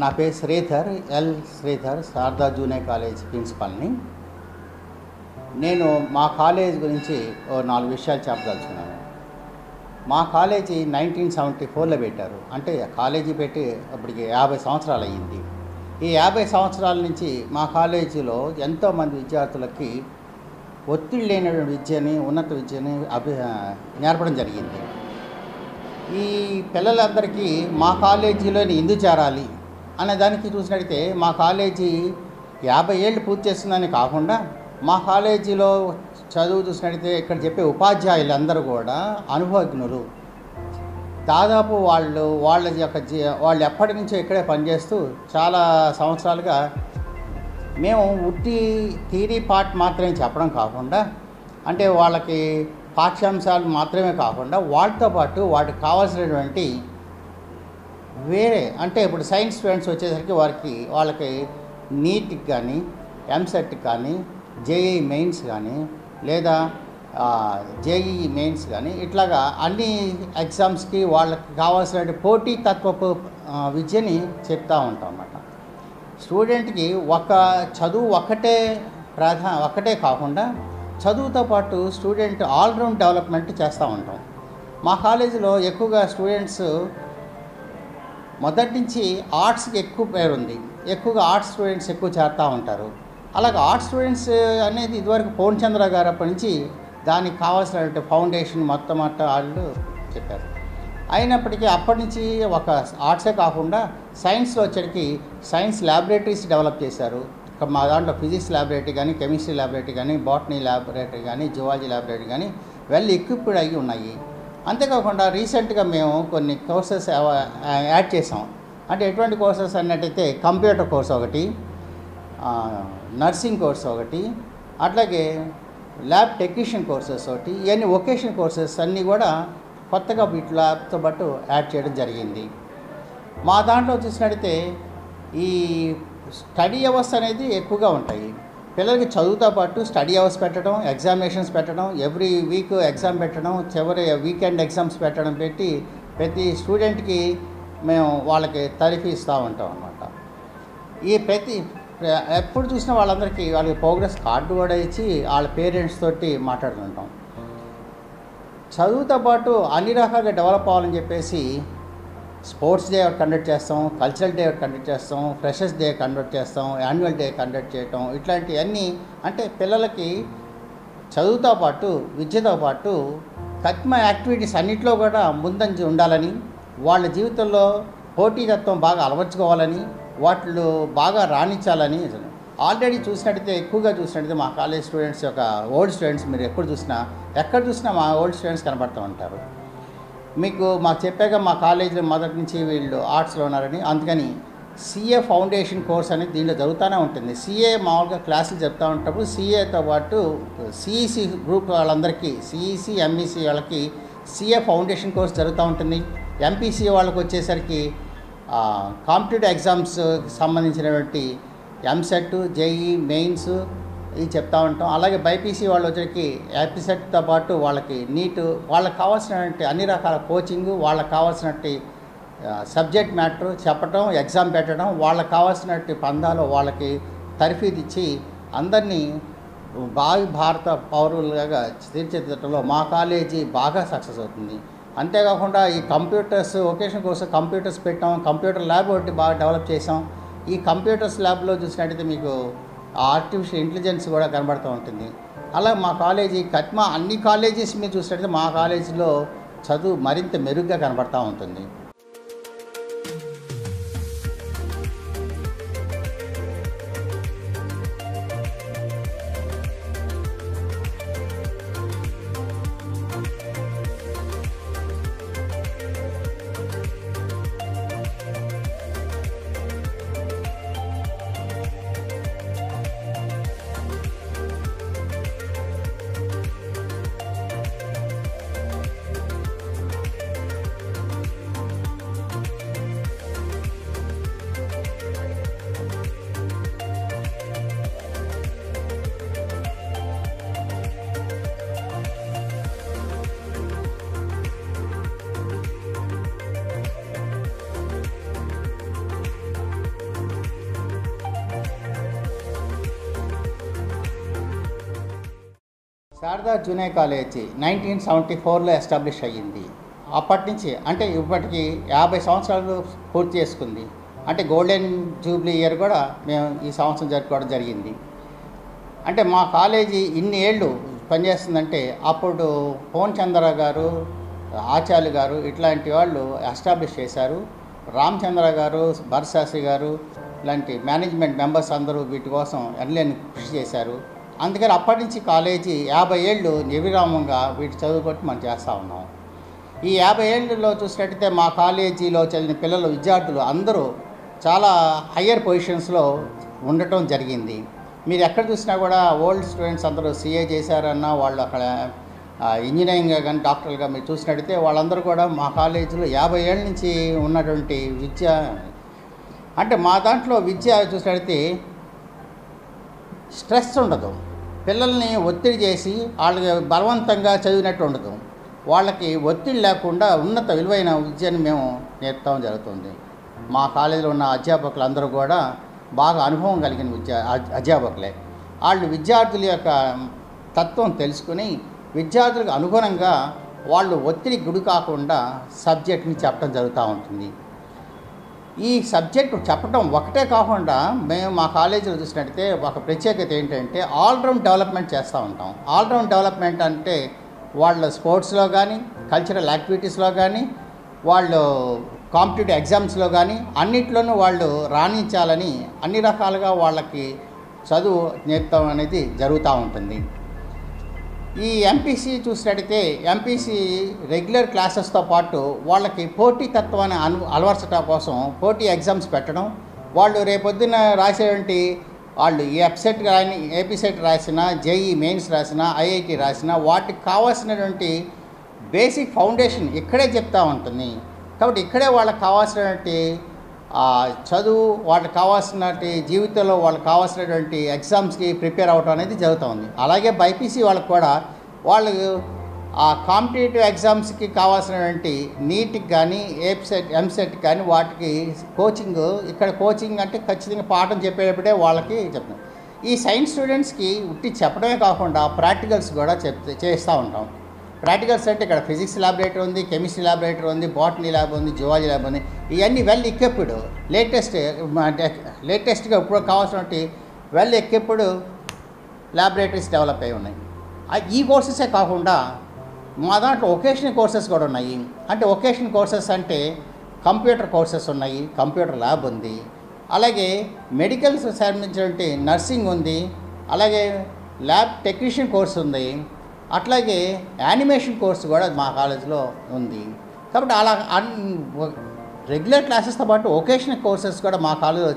నా పేరు Sridhar, L Sridhar, Sharada junior college ప్రిన్సిపల్ని. నేను మా కాలేజ్ గురించి ఓ 4 విషయాలు చెప్పదలుచుకున్నాను. మా కాలేజీ 1974లో పెట్టారు. అంటే కాలేజీ పెట్టి అప్పటికి 50 సంవత్సరాలు అయ్యింది. ఈ 50 సంవత్సరాల నుంచి మా కాలేజీలో ఎంతోమంది విద్యార్థులకి ఒత్తిడి లేనటువంటి విద్యని, ఉన్నత విద్యని నేర్పడం జరిగింది. ఈ పిల్లలందరికీ మా కాలేజీలోని ఎందుకు చేరాలి అనే దానికి చూసినట్టయితే, మా కాలేజీ 50 ఏళ్ళు పూర్తి చేస్తుందని కాకుండా, మా కాలేజీలో చదువు చూసినట్టయితే ఇక్కడ చెప్పే ఉపాధ్యాయులు అందరూ కూడా అనుభవజ్ఞులు. దాదాపు వాళ్ళు ఎప్పటి నుంచో ఇక్కడే పనిచేస్తూ చాలా సంవత్సరాలుగా మేము ఉట్టి థియరీ పార్ట్ మాత్రమే చెప్పడం కాకుండా, అంటే వాళ్ళకి పాఠ్యాంశాలు మాత్రమే కాకుండా వాటితో పాటు వాటికి కావాల్సినటువంటి వేరే, అంటే ఇప్పుడు సైన్స్ స్టూడెంట్స్ వచ్చేసరికి వాళ్ళకి నీట్కి కానీ, ఎంసెట్కి కానీ, జేఈఈ మెయిన్స్ కానీ, లేదా జేఈఈ మెయిన్స్ కానీ, ఇట్లాగా అన్ని ఎగ్జామ్స్కి వాళ్ళకి కావాల్సిన పోటీ తత్వపు విద్యని చెప్తూ ఉంటాం అన్నమాట. స్టూడెంట్కి చదువు ఒక్కటే కాకుండా, చదువుతో పాటు స్టూడెంట్ ఆల్రౌండ్ డెవలప్మెంట్ చేస్తూ ఉంటాం. మా కాలేజీలో ఎక్కువగా స్టూడెంట్స్ మొదటి నుంచి ఆర్ట్స్కి ఎక్కువ పేరుంది. ఎక్కువగా ఆర్ట్స్ స్టూడెంట్స్ ఎక్కువ చేరుతూ ఉంటారు. అలాగే ఆర్ట్స్ స్టూడెంట్స్ అనేది ఇదివరకు పూర్ణచంద్ర గారు అప్పటి నుంచి దానికి కావాల్సినటువంటి ఫౌండేషన్ మొత్తం వాళ్ళు చెప్పారు. అయినప్పటికీ అప్పటి నుంచి ఒక ఆర్ట్సే కాకుండా సైన్స్లో వచ్చేటికి సైన్స్ ల్యాబొరేటరీస్ డెవలప్ చేశారు. మా దాంట్లో ఫిజిక్స్ ల్యాబొరేటరీ కానీ, కెమిస్ట్రీ ల్యాబొరేటరీ కానీ, బాటనీ ల్యాబొరేటరీ కానీ, జువాలజీ ల్యాబొరేటరీ కానీ వెల్ ఎక్విప్డ్ అయ్యి ఉన్నాయి. అంతేకాకుండా రీసెంట్గా మేము కొన్ని కోర్సెస్ యాడ్ చేసాం. అంటే ఎటువంటి కోర్సెస్ అన్నట్టయితే కంప్యూటర్ కోర్స్ ఒకటి, నర్సింగ్ కోర్స్ ఒకటి, అట్లాగే ల్యాబ్ టెక్నీషియన్ కోర్సెస్ ఒకటి, ఇవన్నీ వొకేషనల్ కోర్సెస్ అన్నీ కూడా కొత్తగా వీటితో పాటు యాడ్ చేయడం జరిగింది. మా దాంట్లో చూసినట్టయితే ఈ స్టడీ అవర్స్ అనేది ఎక్కువగా ఉంటాయి. పిల్లలకి చదువుతో పాటు స్టడీ అవర్స్ పెట్టడం, ఎగ్జామినేషన్స్ పెట్టడం, ఎవ్రీ వీక్ ఎగ్జామ్ పెట్టడం, చివరి వీకెండ్ ఎగ్జామ్స్ పెట్టడం పెట్టి ప్రతి స్టూడెంట్కి మేము వాళ్ళకి తరఫీ ఇస్తూ ఉంటాం అన్నమాట. ఎప్పుడు చూసినా వాళ్ళందరికీ వాళ్ళకి ప్రోగ్రెస్ కార్డు కూడా ఇచ్చి వాళ్ళ పేరెంట్స్ తోటి మాట్లాడుతుంటాం. చదువుతో పాటు అన్ని రకాలుగా డెవలప్ అవ్వాలని చెప్పేసి స్పోర్ట్స్ డే కండక్ట్ చేస్తాం, కల్చరల్ డే కండక్ట్ చేస్తాం, ఫ్రెషర్స్ డే కండక్ట్ చేస్తాం, యాన్యువల్ డే కండక్ట్ చేయటం, ఇట్లాంటివన్నీ అంటే పిల్లలకి చదువుతో పాటు విద్యతో పాటు కత్మ యాక్టివిటీస్ అన్నింటిలో కూడా ముందంజ ఉండాలని, వాళ్ళ జీవితంలో పోటీతత్వం బాగా అలవర్చుకోవాలని, వాటిలో బాగా రాణించాలని. ఆల్రెడీ ఎక్కువగా చూసినట్టయితే మా కాలేజ్ స్టూడెంట్స్ యొక్క ఓల్డ్ స్టూడెంట్స్ మీరు ఎక్కడ చూసినా మా ఓల్డ్ స్టూడెంట్స్ కనబడుతూ ఉంటారు. మాకు చెప్పాక మా కాలేజీలో మొదటి నుంచి వీళ్ళు ఆర్ట్స్లో ఉన్నారని, అందుకని సిఏ ఫౌండేషన్ కోర్స్ అనేది దీంట్లో జరుగుతూనే ఉంటుంది. సిఏ మామూలుగా క్లాసులు చెప్తూ ఉంటప్పుడు సిఏతో పాటు సిఈసి గ్రూప్ వాళ్ళందరికీ, సిఈసి ఎంఈసి వాళ్ళకి సిఏ ఫౌండేషన్ కోర్స్ జరుగుతూ ఉంటుంది. ఎంపీసీ వాళ్ళకి వచ్చేసరికి కాంపిటేటివ్ ఎగ్జామ్స్ సంబంధించినటువంటి ఎంసెట్, జేఈఈ మెయిన్స్ ఇవి చెప్తూ ఉంటాం. అలాగే బైపీసీ వాళ్ళు వచ్చేకి ఎపిసెట్తో పాటు వాళ్ళకి నీట్, వాళ్ళకి కావాల్సినటువంటి అన్ని రకాల కోచింగు, వాళ్ళకి కావాల్సినటువంటి సబ్జెక్ట్ మ్యాటర్ చెప్పడం, ఎగ్జామ్ పెట్టడం, వాళ్ళకి కావాల్సినటువంటి పందాలు వాళ్ళకి తర్ఫీదు ఇచ్చి అందరినీ భారత పౌరులుగా తీర్చిదిద్దడంలో మా కాలేజీ బాగా సక్సెస్ అవుతుంది. అంతేకాకుండా ఈ కంప్యూటర్స్ వొకేషన్ కోసం కంప్యూటర్స్ పెట్టాం, కంప్యూటర్ ల్యాబ్ ఒకటి బాగా డెవలప్ చేసాం. ఈ కంప్యూటర్స్ ల్యాబ్లో చూసినట్టయితే మీకు ఆర్టిఫిషియల్ ఇంటెలిజెన్స్ కూడా కనబడుతూ ఉంటుంది. అలా మా కాలేజీ అన్ని కాలేజెస్ మీరు చూసినట్టయితే మా కాలేజీలో చదువు మరింత మెరుగ్గా కనబడుతూ ఉంటుంది. శారదా జూనియర్ కాలేజీ 1974లో ఎస్టాబ్లిష్ అయ్యింది. అప్పటి నుంచి అంటే ఇప్పటికి 50 సంవత్సరాలు పూర్తి చేసుకుంది. అంటే గోల్డెన్ జూబ్లీ ఇయర్ కూడా మేము ఈ సంవత్సరం జరుపుకోవడం జరిగింది. అంటే మా కాలేజీ ఇన్ని ఏళ్ళు పనిచేస్తుందంటే అప్పుడు పవన్ గారు, ఆచార్య గారు ఇట్లాంటి వాళ్ళు ఎస్టాబ్లిష్ చేశారు. రామచంద్ర గారు, భరశాస్త్రి గారు ఇలాంటి మేనేజ్మెంట్ మెంబర్స్ అందరూ వీటి కోసం ఎనలేని కృషి చేశారు. అందుకని అప్పటి నుంచి కాలేజీ 50 ఏళ్ళు నిర్విరామంగా వీటి చదువుకొట్టి మనం చేస్తూ ఉన్నాం. ఈ 50 ఏళ్ళలో చూసినట్టయితే మా కాలేజీలో చదివిన పిల్లలు, విద్యార్థులు అందరూ చాలా హయ్యర్ పొజిషన్స్లో ఉండటం జరిగింది. మీరు ఎక్కడ చూసినా కూడా ఓల్డ్ స్టూడెంట్స్ అందరూ CA చేశారన్నా, వాళ్ళు అక్కడ ఇంజనీరింగ్ కానీ డాక్టర్లుగా మీరు చూసినట్టయితే వాళ్ళందరూ కూడా మా కాలేజీలో 50 ఏళ్ళ నుంచి ఉన్నటువంటి విద్య. అంటే మా దాంట్లో విద్య చూసినట్టయితే స్ట్రెస్ ఉండదు, పిల్లల్ని ఒత్తిడి చేసి వాళ్ళకి బలవంతంగా చదివినట్టు ఉండదు. వాళ్ళకి ఒత్తిడి లేకుండా ఉన్నత విలువైన విద్యను మేము నేర్పడం జరుగుతుంది. మా కాలేజీలో ఉన్న అధ్యాపకులు అందరూ కూడా బాగా అనుభవం కలిగిన అధ్యాపకులే. వాళ్ళు విద్యార్థుల యొక్క తత్వం తెలుసుకుని విద్యార్థులకు అనుగుణంగా వాళ్ళు ఒత్తిడికి గురి కాకుండా సబ్జెక్ట్ని చెప్పడం జరుగుతూ ఉంటుంది. ఈ సబ్జెక్టు చెప్పడం ఒకటే కాకుండా మేము మా కాలేజీలో చూసినట్టయితే ఒక ప్రత్యేకత ఏంటంటే ఆల్రౌండ్ డెవలప్మెంట్ చేస్తూ ఉంటాం. ఆల్రౌండ్ డెవలప్మెంట్ అంటే వాళ్ళ స్పోర్ట్స్లో కానీ, కల్చరల్ యాక్టివిటీస్లో కానీ, వాళ్ళు కాంపిటేటివ్ ఎగ్జామ్స్లో కానీ అన్నిట్లోనూ వాళ్ళు రాణించాలని అన్ని రకాలుగా వాళ్ళకి చదువు నేర్పడం అనేది జరుగుతూ ఉంటుంది. ఈ ఎంపీసీ చూసినట్టయితే ఎంపీసీ రెగ్యులర్ క్లాసెస్తో పాటు వాళ్ళకి పోటీతత్వాన్ని అలవర్చడం కోసం పోటీ ఎగ్జామ్స్ పెట్టడం, వాళ్ళు రేపొద్దున రాసేటువంటి వాళ్ళు ఎఫ్సెట్ కానీ, ఏపీసెట్ రాసినా, జేఈ మెయిన్స్ రాసినా, ఐఐటి రాసినా వాటికి కావాల్సినటువంటి బేసిక్ ఫౌండేషన్ ఇక్కడే చెప్తూ ఉంటుంది. కాబట్టి ఇక్కడే వాళ్ళకి కావాల్సినటువంటి చదువు, వాళ్ళకి కావాల్సినటువంటి జీవితంలో వాళ్ళకి కావాల్సినటువంటి ఎగ్జామ్స్కి ప్రిపేర్ అవ్వడం అనేది జరుగుతుంది. అలాగే బైపీసీ వాళ్ళకి కూడా వాళ్ళు ఆ కాంపిటేటివ్ ఎగ్జామ్స్కి కావాల్సినటువంటి నీట్కి కానీ, ఎంసెట్కి కానీ వాటికి కోచింగ్, ఇక్కడ కోచింగ్ అంటే ఖచ్చితంగా పాఠం చెప్పేటప్పుడే వాళ్ళకి చెప్తాం. ఈ సైన్స్ స్టూడెంట్స్కి ఉట్టి చెప్పడమే కాకుండా ప్రాక్టికల్స్ కూడా చేస్తూ ఉంటాం. ప్రాక్టికల్స్ అంటే ఇక్కడ ఫిజిక్స్ ల్యాబొరేటరీ ఉంది, కెమిస్ట్రీ ల్యాబొరేటరీ ఉంది, బాటనీ ల్యాబ్ ఉంది, జువాలజీ ల్యాబ్ ఉంది. ఇవన్నీ వెల్ ఎక్విప్డ్, లేటెస్ట్గా ఇప్పుడు కావాల్సినటువంటి వెల్ ఎక్విప్డ్ ల్యాబొరేటరీస్ డెవలప్ అయి ఉన్నాయి. ఈ కోర్సెసే కాకుండా మా దాంట్లో వొకేషనల్ కోర్సెస్ కూడా ఉన్నాయి. అంటే వొకేషనల్ కోర్సెస్ అంటే కంప్యూటర్ కోర్సెస్ ఉన్నాయి, కంప్యూటర్ ల్యాబ్ ఉంది, అలాగే మెడికల్ సంబంధించినటువంటి నర్సింగ్ ఉంది, అలాగే ల్యాబ్ టెక్నీషియన్ కోర్స్ ఉంది, అట్లాగే యానిమేషన్ కోర్సు కూడా మా కాలేజీలో ఉంది. కాబట్టి అలా రెగ్యులర్ క్లాసెస్తో పాటు వొకేషనల్ కోర్సెస్ కూడా మా కాలేజీలో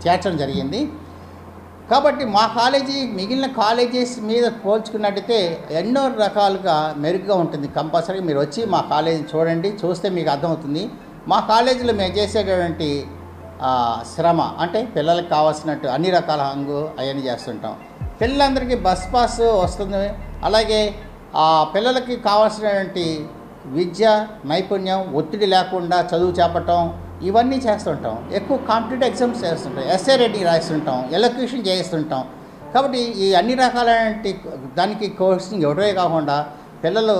చేర్చడం జరిగింది. కాబట్టి మా కాలేజీ మిగిలిన కాలేజెస్ మీద పోల్చుకున్నట్టయితే ఎన్నో రకాలుగా మెరుగ్గా ఉంటుంది. కంపల్సరీ మీరు వచ్చి మా కాలేజీని చూడండి, చూస్తే మీకు అర్థమవుతుంది. మా కాలేజీలో మేము చేసేటటువంటి శ్రమ అంటే పిల్లలకు కావాల్సినట్టు అన్ని రకాల అవన్నీ చేస్తుంటాం. పిల్లలందరికీ బస్ పాస్ వస్తుంది, అలాగే పిల్లలకి కావాల్సినటువంటి విద్య, నైపుణ్యం, ఒత్తిడి లేకుండా చదువు చెప్పటం ఇవన్నీ చేస్తుంటాం. ఎక్కువ కాంపిటేటివ్ ఎగ్జామ్స్ చేస్తుంటాం, ఎస్ఏ రైటింగ్ రాస్తుంటాం, ఎలక్యూషన్ చేస్తుంటాం. కాబట్టి ఈ అన్ని రకాలైన దానికి కోచింగ్ ఇవ్వడమే కాకుండా పిల్లలు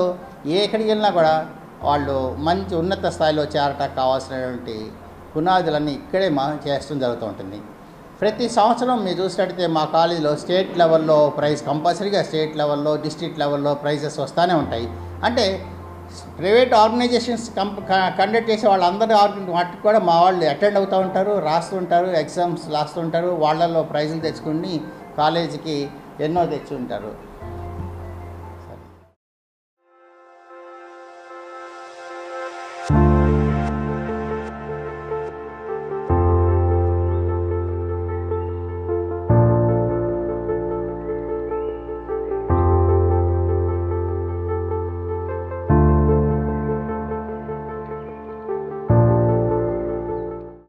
ఎక్కడికి వెళ్ళినా కూడా వాళ్ళు మంచి ఉన్నత స్థాయిలో చేరటానికి కావాల్సినటువంటి పునాదులన్నీ ఇక్కడే చేస్తూ జరుగుతూ ఉంటుంది. ప్రతి సంవత్సరం మీరు చూసినట్టయితే మా కాలేజీలో స్టేట్ లెవెల్లో ప్రైజ్, కంపల్సరీగా స్టేట్ లెవెల్లో, డిస్ట్రిక్ట్ లెవెల్లో ప్రైజెస్ వస్తూనే ఉంటాయి. అంటే ప్రైవేట్ ఆర్గనైజేషన్స్ కండక్ట్ చేసే వాళ్ళందరూ వాటికి కూడా మా వాళ్ళు అటెండ్ అవుతూ ఉంటారు, రాస్తుంటారు, ఎగ్జామ్స్ రాస్తుంటారు, వాళ్ళల్లో ప్రైజులు తెచ్చుకుని కాలేజీకి ఎన్నో తెచ్చి ఉంటారు.